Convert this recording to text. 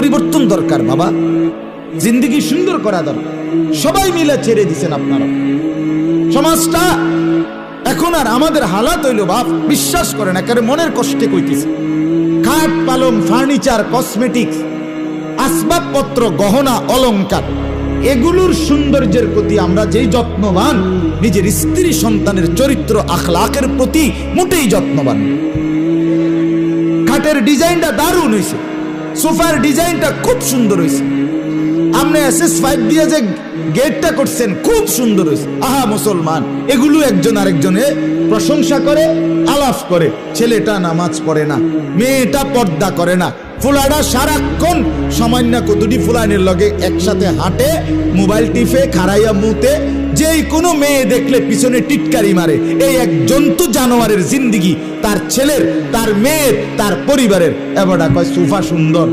পরিবর্তন দরকার বাবা, জিন্দেগি সুন্দর করা দরকার। সবাই মিলে ছেড়ে দিছেন আপনারা সমাজটা। এখন আর আমাদের হালাত হইল বাপ, বিশ্বাস করেন একেবারে মনের কষ্টে কইতেছে। খাট পালং ফার্নিচার কসমেটিক্স আসবাবপত্র গহনা অলংকার এগুলোর সৌন্দর্যের প্রতি আমরা যেই যত্নবান, নিজের স্ত্রী সন্তানের চরিত্র আখলাকের প্রতি মোটেই যত্নবান। খাটের ডিজাইনটা দারুণ হয়েছে, সোফার ডিজাইনটা খুব সুন্দর হয়েছে, আপনি SS5 দিয়ে যে গেটটা করছেন খুব সুন্দর হয়েছে। আহা মুসলমান, এগুলো একজন আরেকজনে প্রশংসা করে, আলাপ করে। ছেলেটা নামাজ পড়ে না, মেয়েটা পর্দা করে না, ফুলাটা সারাক্ষণ সামান্য কতটি ফুলাইনের লগে একসাথে হাঁটে, মোবাইল টিপে, খাড়াইয়া মুতে, যেই কোনো মেয়ে দেখলে পিছনে টিটকারি মারে। এই এক জন্তু জানোয়ারের জিন্দিগি তার ছেলের, তার মেয়ের, তার পরিবারের। এবারটা কয় সোফা সুন্দর,